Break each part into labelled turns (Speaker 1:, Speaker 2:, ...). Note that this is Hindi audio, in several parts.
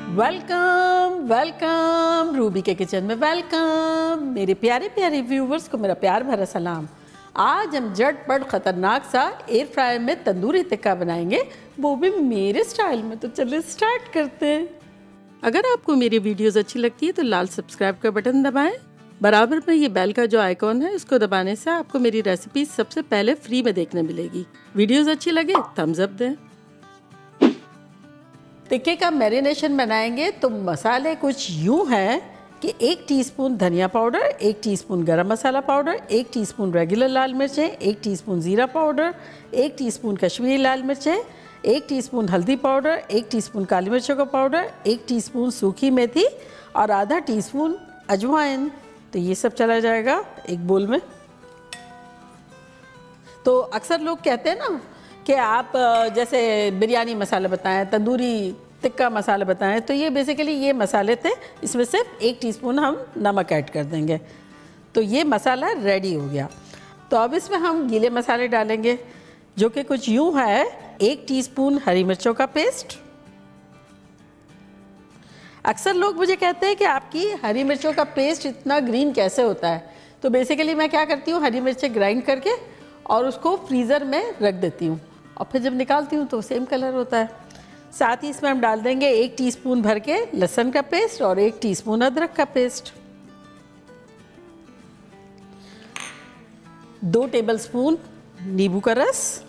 Speaker 1: वेलकम वेलकम रूबी के किचन में वेलकम। मेरे प्यारे प्यारे व्यूवर्स को मेरा प्यार भरा सलाम। आज हम झटपट खतरनाक सा एयर फ्रायर में तंदूरी टिक्का बनाएंगे, वो भी मेरे स्टाइल में। तो चलिए स्टार्ट करते हैं। अगर आपको मेरी वीडियोस अच्छी लगती है तो लाल सब्सक्राइब का बटन दबाएं। बराबर में ये बेल का जो आइकॉन है इसको दबाने से आपको मेरी रेसिपी सबसे पहले फ्री में देखने मिलेगी। वीडियोस अच्छी लगे थम्स अप दें। टिक्के का मैरिनेशन बनाएंगे तो मसाले कुछ यूँ हैं कि 1 टीस्पून धनिया पाउडर, 1 टीस्पून गरम मसाला पाउडर, 1 टीस्पून रेगुलर लाल मिर्चें, 1 टीस्पून ज़ीरा पाउडर, 1 टीस्पून कश्मीरी लाल मिर्चें, 1 टीस्पून हल्दी पाउडर, 1 टीस्पून काली मिर्चों का पाउडर, 1 टीस्पून सूखी मेथी और आधा टीस्पून अजवाइन। तो ये सब चला जाएगा एक बोल में। तो अक्सर लोग कहते हैं ना कि आप जैसे बिरयानी मसाला बताएं, तंदूरी टिक्का मसाला बताएं, तो ये बेसिकली ये मसाले थे। इसमें सिर्फ 1 टीस्पून हम नमक ऐड कर देंगे। तो ये मसाला रेडी हो गया। तो अब इसमें हम गीले मसाले डालेंगे जो कि कुछ यूँ है। 1 टीस्पून हरी मिर्चों का पेस्ट। अक्सर लोग मुझे कहते हैं कि आपकी हरी मिर्चों का पेस्ट इतना ग्रीन कैसे होता है। तो बेसिकली मैं क्या करती हूँ, हरी मिर्चें ग्राइंड करके और उसको फ्रीज़र में रख देती हूँ और फिर जब निकालती हूँ तो सेम कलर होता है। साथ ही इसमें हम डाल देंगे 1 टीस्पून भर के लहसुन का पेस्ट और 1 टीस्पून अदरक का पेस्ट, 2 टेबलस्पून नींबू का रस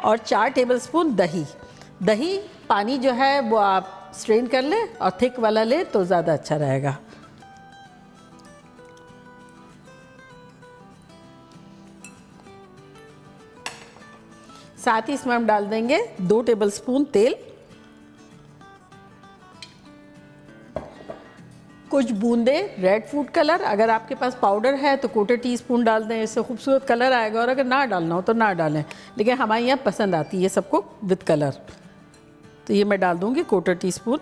Speaker 1: और 4 टेबलस्पून दही। दही पानी जो है वो आप स्ट्रेन कर लें और थिक वाला लें तो ज़्यादा अच्छा रहेगा। साथ ही इसमें हम डाल देंगे 2 टेबलस्पून तेल, कुछ बूंदे रेड फूड कलर। अगर आपके पास पाउडर है तो 1/4 टीस्पून डाल दें, इससे खूबसूरत कलर आएगा। और अगर ना डालना हो तो ना डालें, लेकिन हमारे यहाँ पसंद आती है सबको विद कलर। तो ये मैं डाल दूँगी 1/4 टीस्पून।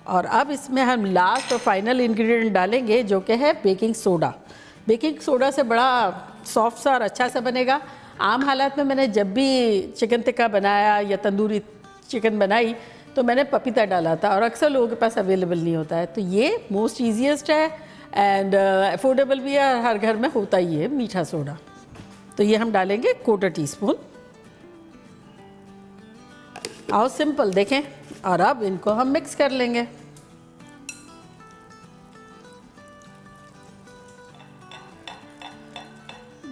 Speaker 1: और अब इसमें हम लास्ट और फाइनल इंग्रेडिएंट डालेंगे जो कि है बेकिंग सोडा। बेकिंग सोडा से बड़ा सॉफ्ट सा और अच्छा सा बनेगा। आम हालात में मैंने जब भी चिकन टिक्का बनाया या तंदूरी चिकन बनाई तो मैंने पपीता डाला था और अक्सर लोगों के पास अवेलेबल नहीं होता है। तो ये मोस्ट ईजीएस्ट है एंड अफोर्डेबल भी है, हर घर में होता ही है मीठा सोडा। तो ये हम डालेंगे 1/4 टीस्पून। आओ सिंपल देखें। और अब इनको हम मिक्स कर लेंगे।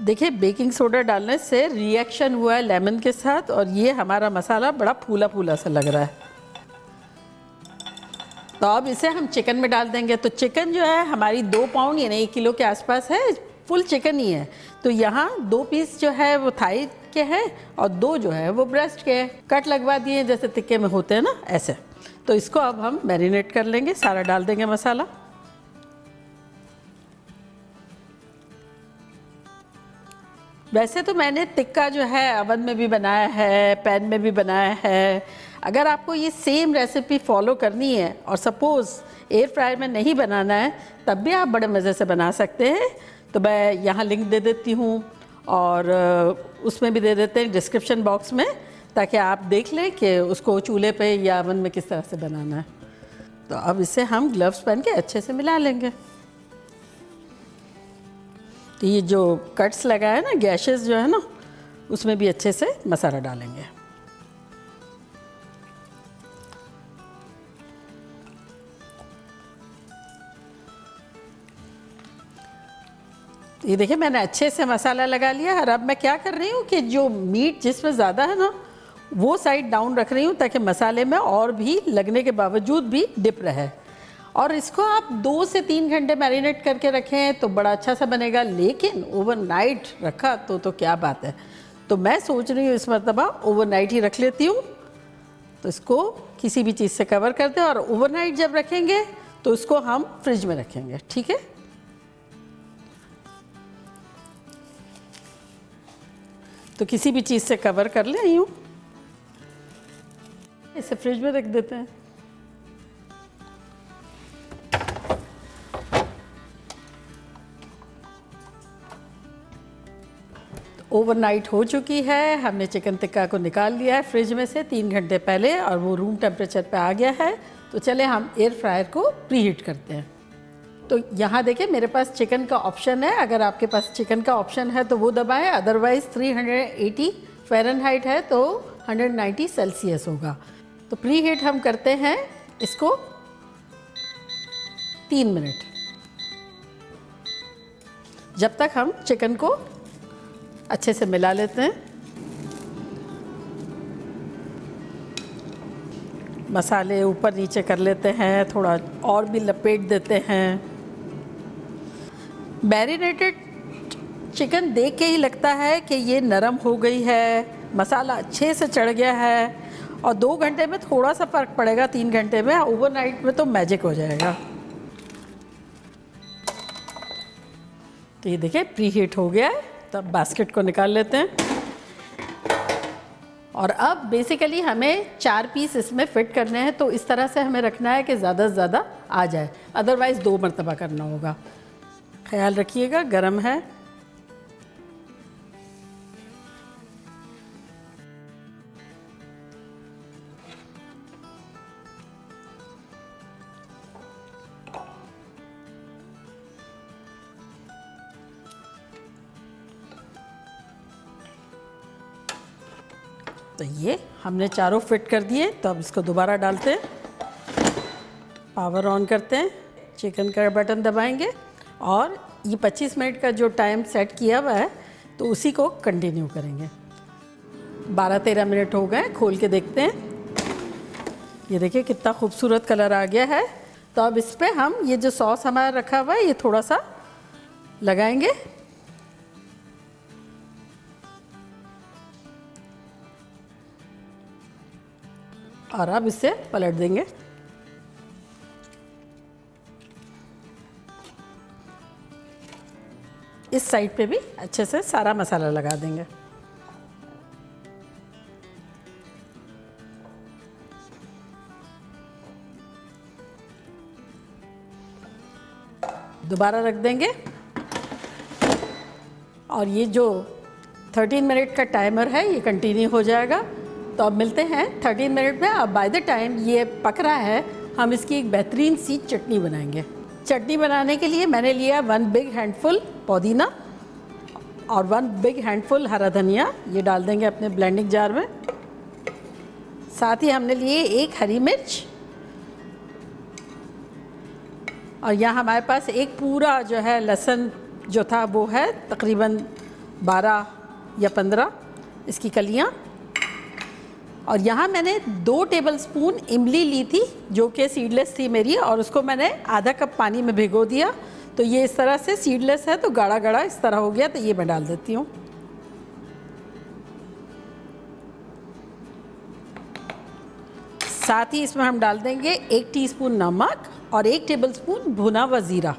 Speaker 1: देखिए बेकिंग सोडा डालने से रिएक्शन हुआ है लेमन के साथ और ये हमारा मसाला बड़ा फूला फूला सा लग रहा है। तो अब इसे हम चिकन में डाल देंगे। तो चिकन जो है हमारी 2 पाउंड यानी 1 किलो के आसपास है, फुल चिकन ही है। तो यहाँ 2 पीस जो है वो थाई के हैं और 2 जो है वो ब्रेस्ट के हैं। कट लगवा दिए जैसे टिक्के में होते हैं ना, ऐसे। तो इसको अब हम मैरिनेट कर लेंगे, सारा डाल देंगे मसाला। वैसे तो मैंने टिक्का जो है अवन में भी बनाया है, पैन में भी बनाया है। अगर आपको ये सेम रेसिपी फॉलो करनी है और सपोज़ एयर फ्रायर में नहीं बनाना है तब भी आप बड़े मज़े से बना सकते हैं। तो मैं यहाँ लिंक दे देती हूँ और उसमें भी दे देते हैं डिस्क्रिप्शन बॉक्स में, ताकि आप देख लें कि उसको चूल्हे पे या अवन में किस तरह से बनाना है। तो अब इसे हम ग्लव्स पहन के अच्छे से मिला लेंगे। तो ये जो कट्स लगा है ना, गैशेस जो है ना, उसमें भी अच्छे से मसाला डालेंगे। ये देखिए मैंने अच्छे से मसाला लगा लिया। और अब मैं क्या कर रही हूँ कि जो मीट जिसमें ज़्यादा है ना वो साइड डाउन रख रही हूँ ताकि मसाले में और भी लगने के बावजूद भी डिप रहे। और इसको आप 2 से 3 घंटे मैरिनेट करके रखें तो बड़ा अच्छा सा बनेगा। लेकिन ओवरनाइट रखा तो क्या बात है। तो मैं सोच रही हूँ इस मरतबा ओवरनाइट ही रख लेती हूँ। तो इसको किसी भी चीज़ से कवर कर दें और ओवरनाइट जब रखेंगे तो इसको हम फ्रिज में रखेंगे, ठीक है। तो किसी भी चीज़ से कवर कर लें यूँ, इसे फ्रिज में रख देते हैं। ओवरनाइट हो चुकी है। हमने चिकन टिक्का को निकाल लिया है फ्रिज में से 3 घंटे पहले और वो रूम टेम्परेचर पे आ गया है। तो चले हम एयर फ्रायर को प्रीहीट करते हैं। तो यहाँ देखिए मेरे पास चिकन का ऑप्शन है, अगर आपके पास चिकन का ऑप्शन है तो वो दबाएं, अदरवाइज़ 380 फ़ारेनहाइट है तो 190 सेल्सियस होगा। तो प्रीहीट हम करते हैं इसको 3 मिनट, जब तक हम चिकन को अच्छे से मिला लेते हैं। मसाले ऊपर नीचे कर लेते हैं, थोड़ा और भी लपेट देते हैं। मैरिनेटेड चिकन देख के ही लगता है कि ये नरम हो गई है, मसाला अच्छे से चढ़ गया है। और 2 घंटे में थोड़ा सा फ़र्क पड़ेगा, 3 घंटे में, ओवरनाइट में तो मैजिक हो जाएगा। तो ये देखिए प्रीहीट हो गया है। तो अब बास्केट को निकाल लेते हैं। और अब बेसिकली हमें 4 पीस इसमें फ़िट करने हैं, तो इस तरह से हमें रखना है कि ज़्यादा से ज़्यादा आ जाए, अदरवाइज़ 2 मरतबा करना होगा। ख्याल रखिएगा, गरम है। तो ये हमने चारों फिट कर दिए। तो अब इसको दोबारा डालते हैं, पावर ऑन करते हैं, चिकन का बटन दबाएंगे और ये 25 मिनट का जो टाइम सेट किया हुआ है तो उसी को कंटिन्यू करेंगे। 12-13 मिनट हो गए, खोल के देखते हैं। ये देखिए कितना खूबसूरत कलर आ गया है। तो अब इस पर हम ये जो सॉस हमारा रखा हुआ है ये थोड़ा सा लगाएंगे और अब इसे पलट देंगे। इस साइड पे भी अच्छे से सारा मसाला लगा देंगे। दोबारा रख देंगे और ये जो 13 मिनट का टाइमर है ये कंटिन्यू हो जाएगा। तो अब मिलते हैं 13 मिनट में। अब बाय द टाइम ये पक रहा है हम इसकी एक बेहतरीन सी चटनी बनाएंगे। चटनी बनाने के लिए मैंने लिया 1 बिग हैंडफुल पुदीना और 1 बिग हैंडफुल हरा धनिया, ये डाल देंगे अपने ब्लेंडिंग जार में। साथ ही हमने लिए 1 हरी मिर्च और यहाँ हमारे पास एक पूरा जो है लहसुन जो था वो है तकरीबन 12 या 15 इसकी कलियाँ। और यहाँ मैंने 2 टेबलस्पून इमली ली थी जो कि सीडलेस थी मेरी, और उसको मैंने आधा कप पानी में भिगो दिया। तो ये इस तरह से सीडलेस है तो गाढ़ा गाढ़ा इस तरह हो गया। तो ये मैं डाल देती हूँ। साथ ही इसमें हम डाल देंगे 1 टीस्पून नमक और 1 टेबलस्पून भुना हुआ ज़ीरा।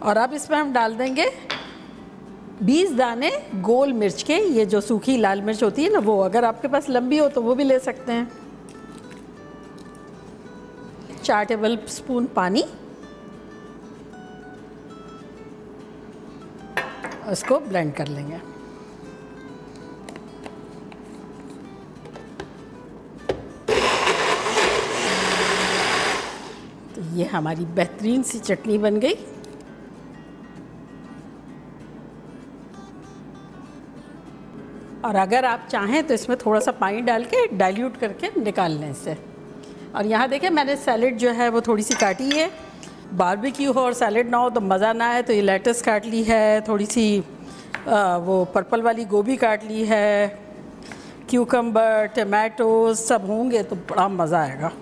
Speaker 1: और अब इसमें हम डाल देंगे 20 दाने गोल मिर्च के, ये जो सूखी लाल मिर्च होती है ना वो, अगर आपके पास लंबी हो तो वो भी ले सकते हैं। 4 टेबलस्पून पानी, इसको ब्लेंड कर लेंगे। तो ये हमारी बेहतरीन सी चटनी बन गई। और अगर आप चाहें तो इसमें थोड़ा सा पानी डाल के डाइल्यूट करके निकाल लें इससे। और यहाँ देखें मैंने सैलेड जो है वो थोड़ी सी काटी है। बारबेक्यू हो और सैलेड ना हो तो मज़ा ना आए, तो ये लेटस काट ली है, थोड़ी सी वो पर्पल वाली गोभी काट ली है, क्यूकम्बर, टमाटो सब होंगे तो बड़ा मज़ा आएगा।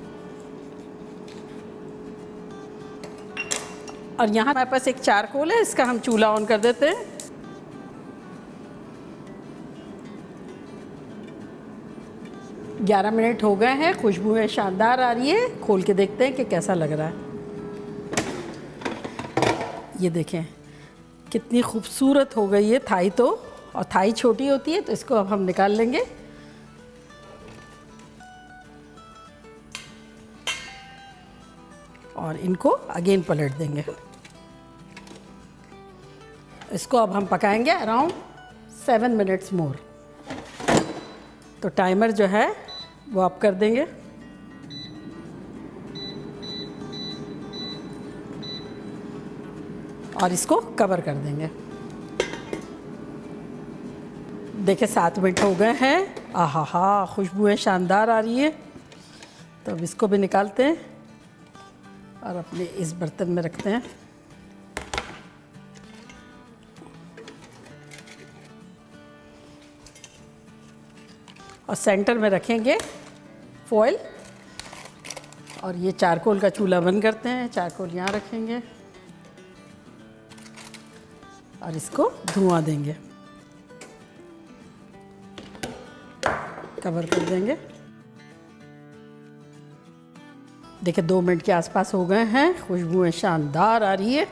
Speaker 1: और यहाँ हमारे पास एक चारकोल है, इसका हम चूल्हा ऑन कर देते हैं। ग्यारह मिनट हो गए हैं, खुशबू है शानदार आ रही है। खोल के देखते हैं कि कैसा लग रहा है। ये देखें कितनी खूबसूरत हो गई है थाई तो, और थाई छोटी होती है तो इसको अब हम निकाल लेंगे। और इनको अगेन पलट देंगे। इसको अब हम पकाएंगे अराउंड 7 मिनट्स मोर। तो टाइमर जो है वो आप कर देंगे। और इसको कवर कर देंगे। देखिए 7 मिनट हो गए हैं। आहा हा, खुशबू शानदार आ रही है। तो अब इसको भी निकालते हैं और अपने इस बर्तन में रखते हैं। और सेंटर में रखेंगे फॉयल। और ये चारकोल का चूल्हा बंद करते हैं। चारकोल यहाँ रखेंगे और इसको धुआं देंगे, कवर कर देंगे। देखिए 2 मिनट के आसपास हो गए हैं। खुशबू शानदार आ रही है।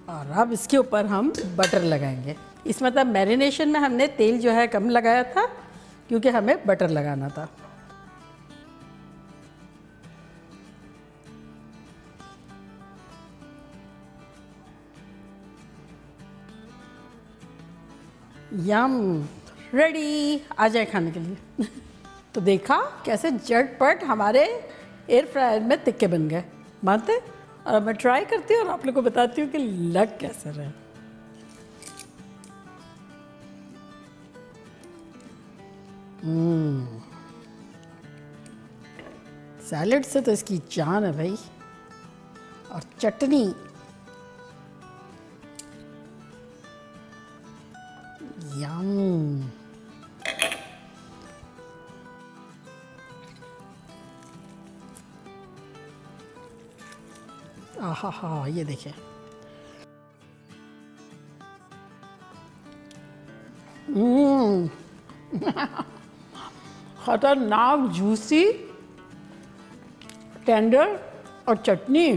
Speaker 1: और अब इसके ऊपर हम बटर लगाएंगे। इस मतलब मैरिनेशन में हमने तेल जो है कम लगाया था, क्योंकि हमें बटर लगाना था। यम, रेडी, आ जाए खाने के लिए। तो देखा कैसे झटपट हमारे एयर फ्रायर में तिक्के बन गए, मानते? और मैं ट्राई करती हूँ और आप लोग को बताती हूँ कि लग कैसा रहा। सैलेड से तो इसकी जान है भाई। और चटनी, यम। आहा हा, ये देखिए। खतरनाक जूसी, टेंडर और चटनी।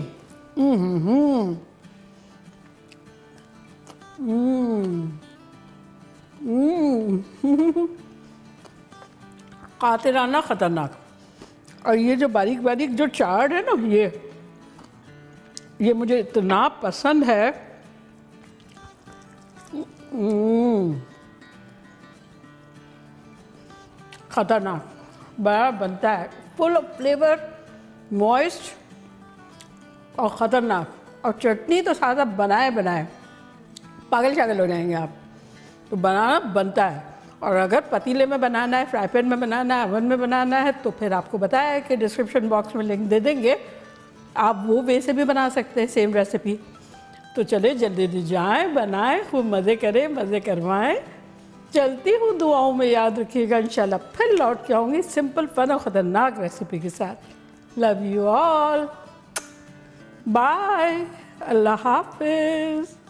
Speaker 1: कातिराना खतरनाक। और ये जो बारीक बारीक जो चाट है ना, ये मुझे इतना पसंद है। खतरनाक बड़ा बनता है, फुल ऑफ फ्लेवर, मॉइस्ट और ख़तरनाक। और चटनी तो साथ आप बनाए पागल शागल हो जाएंगे आप। तो बनाना बनता है। और अगर पतीले में बनाना है, फ्राई पैन में बनाना है, ओवन में बनाना है, तो फिर आपको बताया है कि डिस्क्रिप्शन बॉक्स में लिंक दे देंगे, आप वो वे से भी बना सकते हैं, सेम रेसिपी। तो चले जल्दी जाएं, बनाएं, खूब मज़े करें, मज़े करवाएं। चलती हूँ, दुआओं में याद रखिएगा। इंशाल्लाह फिर लौट के आऊँगी सिंपल फन और ख़तरनाक रेसिपी के साथ। लव यू ऑल, बाय, अल्लाह हाफिज़।